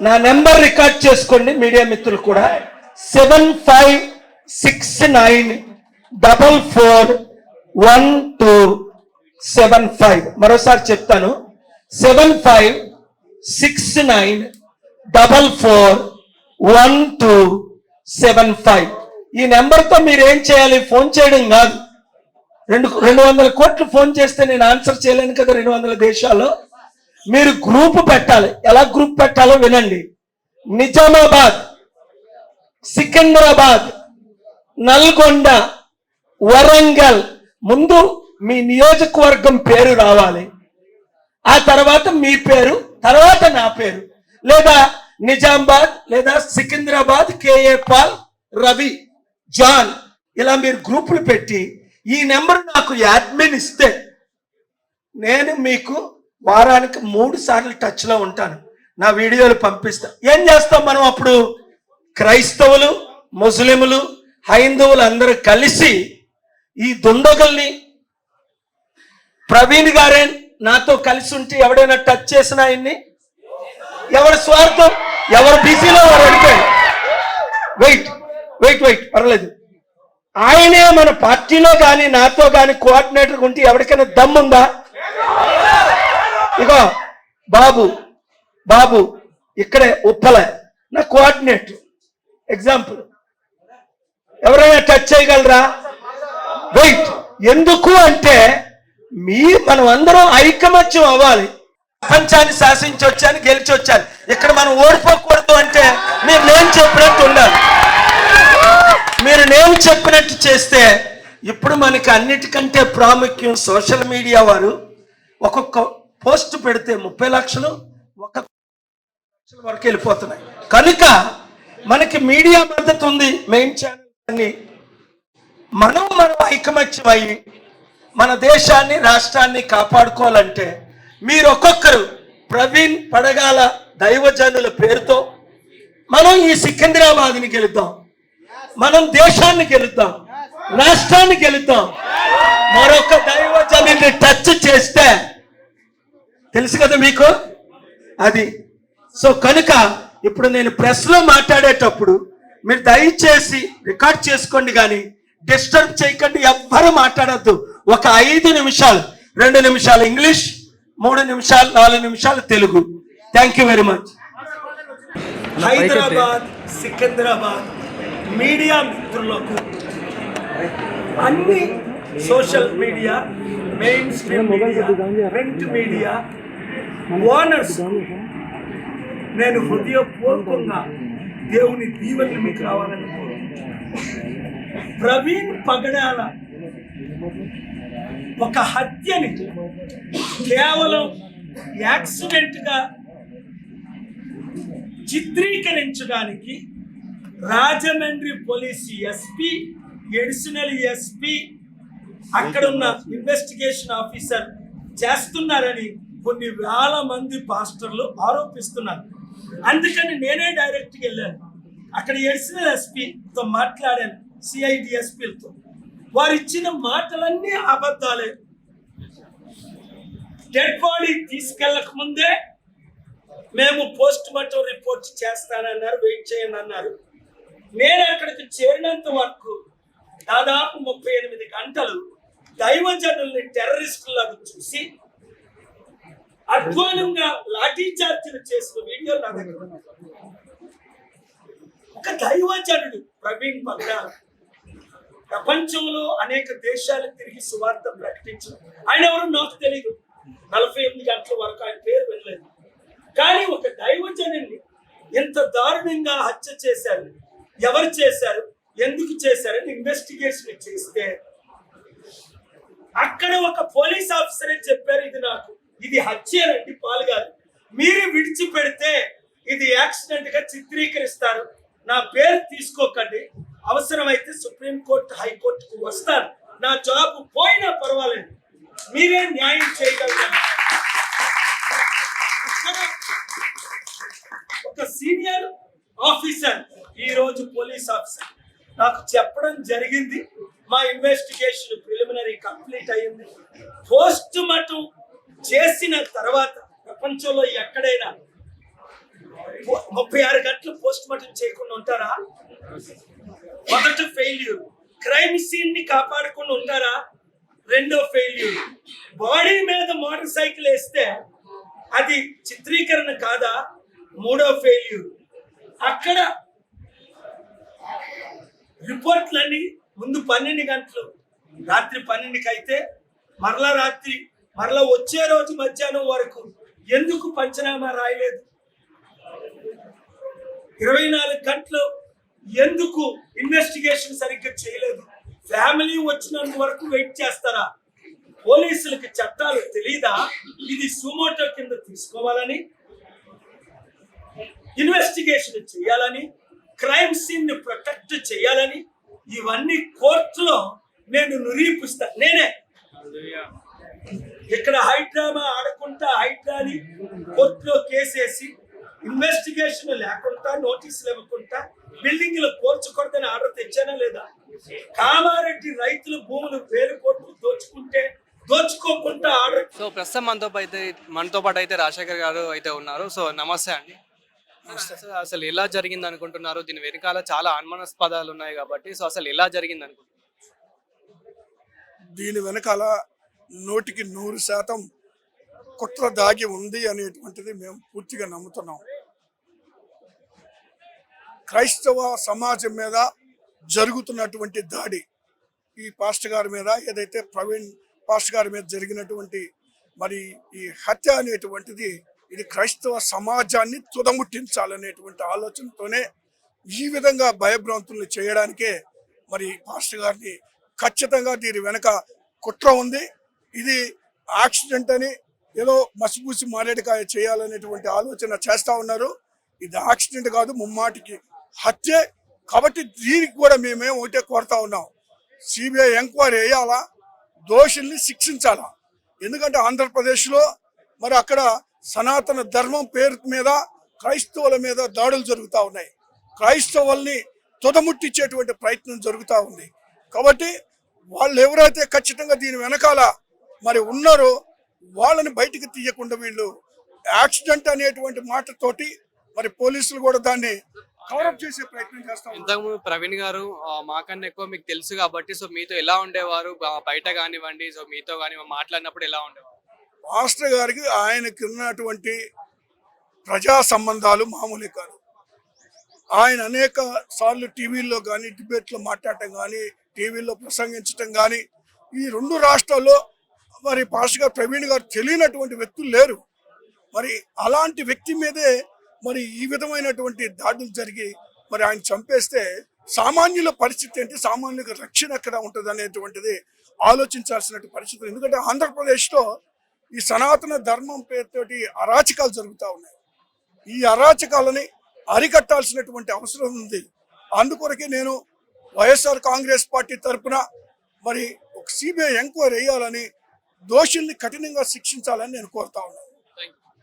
నా number record చేసుకోండి media మిత్రులు కూడా 7569441275. మరోసారి చెప్తాను 7569441275. ఈ నెంబర్తో మీరు ఏం చేయాలి? ఫోన్ చేయడం కాదు. 200 కోట్లు ఫోన్ చేస్తే నేను ఆన్సర్ చేయలేను కదా 200 దేశాల్లో. మీరు గ్రూప్ పెట్టాలి. ఎలా గ్రూప్ పెట్టాలో వినండి. నిజామాబాద్, సికింద్రాబాద్, నల్గొండ, వరంగల్, ముందు మీ నియోజకవర్గం పేరు రావాలి. ఆ తర్వాత మీ పేరు, తర్వాత నా పేరు, లేదా నిజామాబాద్ లేదా సికింద్రాబాద్ కేఏ పాల్, రవి, జాన్, ఇలా మీరు గ్రూపులు పెట్టి ఈ నెంబర్ నాకు అడ్మిన్ ఇస్తే నేను మీకు వారానికి 3 సార్లు టచ్లో ఉంటాను. నా వీడియోలు పంపిస్తా. ఏం చేస్తాం మనం అప్పుడు? క్రైస్తవులు, ముస్లింలు, హైందవులు అందరూ కలిసి ఈ దుండగుల్ని, ప్రవీణ్ గారే నాతో కలిసి ఉంటే ఎవడైనా టచ్ చేసినా ఆయన్ని, ఎవరి స్వార్థం, ఎవరు బిజీలో వారు అడిగారు. వెయిట్ పర్లేదు. ఆయనే మన పార్టీలో కానీ నాతో కానీ కోఆర్డినేటర్ ఉంటే ఎవరికైనా దమ్ముందా? ఇగో బాబు ఇక్కడే ఉప్పల నా కోఆర్డినేటర్. ఎగ్జాంపుల్, ఎవరైనా టచ్ చేయగలరా? వెయిట్. ఎందుకు అంటే మనం అందరం ఐకమత్యం అవ్వాలి. ప్రపంచాన్ని శాసించి వచ్చాను, గెలిచి వచ్చాను. ఇక్కడ మనం ఓడిపోకూడదు అంటే మీరు నేను చెప్పినట్టు ఉండాలి. మీరు నేను చెప్పినట్టు చేస్తే ఇప్పుడు మనకి అన్నిటికంటే ప్రాముఖ్యం సోషల్ మీడియా వారు ఒక్కొక్క పోస్ట్ పెడితే 30 లక్షలు, 1 లక్షల వరకు వెళ్ళిపోతున్నాయి. కనుక మనకి మీడియా మద్దతు ఉంది. మెయిన్ ఛానల్ అన్ని మనం ఐకమత్యం అయ్యి మన దేశాన్ని, రాష్ట్రాన్ని కాపాడుకోవాలంటే మీరు ఒక్కొక్కరు ప్రవీణ్ పడగాల దైవజనుల పేరుతో మనం ఈ సికింద్రాబాద్ని గెలుద్దాం, మనం దేశాన్ని గెలుద్దాం, రాష్ట్రాన్ని గెలుద్దాం. మరొక దైవజనుల్ని టచ్ చేస్తే తెలుసు కదా మీకు అది. సో కనుక ఇప్పుడు నేను ప్రెస్లో మాట్లాడేటప్పుడు మీరు దయచేసి రికార్డ్ చేసుకోండి, కానీ డిస్టర్బ్ చేయకండి. ఎవ్వరూ మాట్లాడద్దు. ఒక 5 నిమిషాలు, 2 నిమిషాలు ఇంగ్లీష్, 3 నిమిషాలు, 4 నిమిషాలు Telugu. Thank you very much. Hyderabad, Secunderabad media మిత్రులకు, అన్ని social media, main stream media, print media owners నేను హృదయపూర్వకంగా దేవుని దీవెనలు మీకు రావాలని ప్రవీణ్ పగడాల ఒక హత్యని కేవలం యాక్సిడెంట్గా చిత్రీకరించడానికి Rajahmundry police SP, additional SP, అక్కడున్న ఇన్వెస్టిగేషన్ ఆఫీసర్ చేస్తున్నారని కొన్ని వేల మంది పాస్టర్లు ఆరోపిస్తున్నారు. అందుకని నేనే డైరెక్ట్గా వెళ్ళాను. అక్కడ అడిషనల్ ఎస్పీతో మాట్లాడాను, సిఐడిఎస్పీలతో. వారు ఇచ్చిన మాటలన్నీ అబద్ధాలే. డెడ్ బాడీ తీసుకెళ్ళక ముందే మేము పోస్ట్ మార్టం రిపోర్ట్ చేస్తానన్నారు, వెయిట్ చేయండి అన్నారు. నేను అక్కడికి చేరినంత వరకు దాదాపు 38 గంటలు దైవజనుల్ని టెర్రరిస్టులాగా చూసి అధ్వానంగా లాఠీ చార్జీలు చేసిన వీడియో నా దగ్గర. ఒక దైవజనుడు ప్రవీణ్ పగడాల ప్రపంచంలో అనేక దేశాలు తిరిగి సువార్త ప్రకటించారు. ఆయన ఎవరు నాకు తెలియదు. 48 గంటల వరకు ఆయన పేరు వెళ్ళలేదు. కానీ ఒక దైవజనుని ఎంత దారుణంగా హత్య చేశారు, ఎవరు చేశారు, ఎందుకు చేశారని ఇన్వెస్టిగేషన్ చేస్తే అక్కడ ఒక పోలీస్ ఆఫీసరే చెప్పారు, ఇది హత్యనండి పాల్గారు, మీరు విడిచిపెడితే ఇది యాక్సిడెంట్ గా చిత్రీకరిస్తారు, నా పేరు తీసుకోకండి, అవసరమైతే సుప్రీంకోర్టు, హైకోర్టుకు వస్తాను, నా జాబ్ పోయినా పర్వాలేదు, మీరే న్యాయం చేయగలరు. ఒక సీనియర్ ఆఫీసర్, ఈ రోజు పోలీస్ ఆఫీసర్ నాకు చెప్పడం జరిగింది. మా ఇన్వెస్టిగేషన్ ప్రిలిమినరీ కంప్లీట్ అయ్యింది. పోస్ట్ మార్టం చేసిన తర్వాత ప్రపంచంలో ఎక్కడైనా 36 గంటలు పోస్ట్ మార్టం చేయకుండా ఉంటారా? మొదటి ఫెయిల్యూర్. క్రైమ్ సీన్ ని కాపాడకుండా ఉంటారా? రెండో ఫెయిల్యూర్. బాడీ మీద మోటార్ సైకిల్ వేస్తే అది చిత్రీకరణ కాదా? మూడో ఫెయిల్యూర్. అక్కడ రిపోర్ట్లన్నీ ముందు 12 గంటలు, రాత్రి 12కి అయితే మరలా వచ్చే రోజు మధ్యాహ్నం వరకు ఎందుకు పంచనామా రాయలేదు? 24 గంటలు ఎందుకు ఇన్వెస్టిగేషన్ సరిగ్గా చేయలేదు? ఫ్యామిలీ వచ్చినంత వరకు వెయిట్ చేస్తారా? పోలీసులకి చట్టాలు తెలీదా? ఇది సుమోటో కింద తీసుకోవాలని, ఇన్వెస్టిగేషన్ చేయాలని, క్రైమ్ సీన్ ని ప్రొటెక్ట్ చేయాలని, ఇవన్నీ కోర్టులో నేను నిరూపిస్తా. నేనే ఇక్కడ హైడ్రామా ఆడకుండా హైడ్రాని కోర్టులో కేసేసి ఇన్వెస్టిగేషన్ లేకుండా నోటీసులు ఇవ్వకుండా బిల్డింగ్లు కూల్చకూడదని ఆర్డర్ తెచ్చానా లేదా? కామారెడ్డి రైతుల భూములు 1000 కోట్లు దోచుకోకుండా ఆర్డర్. సో ప్రస్తుతం మనతో పాటు అయితే రాజశేఖర్ గారు అయితే ఉన్నారు. సో నమస్తే అండి. అసలు ఎలా జరిగింది అనుకుంటున్నారు? దీని వెనకాల చాలా అనుమానాస్పదాలు ఉన్నాయి కాబట్టి, సో అసలు ఎలా జరిగింది అనుకుంటున్నారు? దీని వెనకాల 100% కుట్ర దాగి ఉంది అనేటువంటిది మేము పూర్తిగా నమ్ముతున్నాం. క్రైస్తవ సమాజం మీద జరుగుతున్నటువంటి దాడి, ఈ పాస్టర్ గారి మీద, ఏదైతే ప్రవీణ్ పాస్టర్ గారి మీద జరిగినటువంటి మరి ఈ హత్య అనేటువంటిది, ఇది క్రైస్తవ సమాజాన్ని తుదముట్టించాలనేటువంటి ఆలోచనతోనే ఈ విధంగా భయభ్రాంతుల్ని చేయడానికే మరి పాస్టర్ గారిని ఖచ్చితంగా దీని వెనక కుట్ర ఉంది. ఇది యాక్సిడెంట్ అని ఏదో మసిపూసి మారేడుకాయ చేయాలనేటువంటి ఆలోచన చేస్తూ ఉన్నారు. ఇది యాక్సిడెంట్ కాదు, ముమ్మాటికి హత్యే. కాబట్టి దీనికి కూడా మేమే ఒకటే కోరుతా ఉన్నాం, సిబిఐ ఎంక్వైరీ వేయాలా, దోషుల్ని శిక్షించాలా. ఎందుకంటే ఆంధ్రప్రదేశ్లో మరి అక్కడ సనాతన ధర్మం పేరు మీద క్రైస్తవుల మీద దాడులు జరుగుతూ ఉన్నాయి. క్రైస్తవుల్ని తుదముట్టించేటువంటి ప్రయత్నం జరుగుతూ ఉంది. కాబట్టి వాళ్ళు ఎవరైతే ఖచ్చితంగా దీని వెనకాల మరి ఉన్నారో వాళ్ళని బయటికి తీయకుండా వీళ్ళు యాక్సిడెంట్ అనేటువంటి మాటతోటి మరి పోలీసులు కూడా దాన్ని కవరప్ చేసే ప్రయత్నం చేస్తారు. ఇంతకుముందు ప్రవీణ్ గారు మాకన్నా ఎక్కువ మీకు తెలుసు కాబట్టి, సో మీతో ఎలా ఉండేవారు? బయట కానివ్వండి, సో మీతో కానీ మాట్లాడినప్పుడు ఎలా ఉండేవారు? మాస్టర్ గారికి ఆయనకి ఉన్నటువంటి ప్రజా సంబంధాలు మామూలే కాదు. ఆయన అనేక సార్లు టీవీల్లో కానీ, డిబేట్లో మాట్లాడటం కానీ, టీవీలో ప్రసంగించడం కానీ, ఈ 2 రాష్ట్రాల్లో మరి పాస్టర్ గారు ప్రవీణ్ గారు తెలియనటువంటి వ్యక్తులు లేరు. మరి అలాంటి వ్యక్తి మీదే మరి ఈ విధమైనటువంటి దాడులు జరిగి మరి ఆయన చంపేస్తే సామాన్యుల పరిస్థితి ఏంటి, సామాన్యుల రక్షణ ఎక్కడ ఉంటుంది అనేటువంటిది ఆలోచించాల్సిన పరిస్థితి. ఎందుకంటే ఆంధ్రప్రదేశ్లో ఈ సనాతన ధర్మం పేరుతోటి అరాచకాలు జరుగుతూ ఉన్నాయి. ఈ అరాచకాలని అరికట్టాల్సినటువంటి అవసరం ఉంది. అందుకొరకే నేను వైఎస్ఆర్ కాంగ్రెస్ పార్టీ తరఫున మరి ఒక సిబిఐ ఎంక్వైరీ వేయాలని, దోషుల్ని కఠినంగా శిక్షించాలని నేను కోరుతా ఉన్నాను.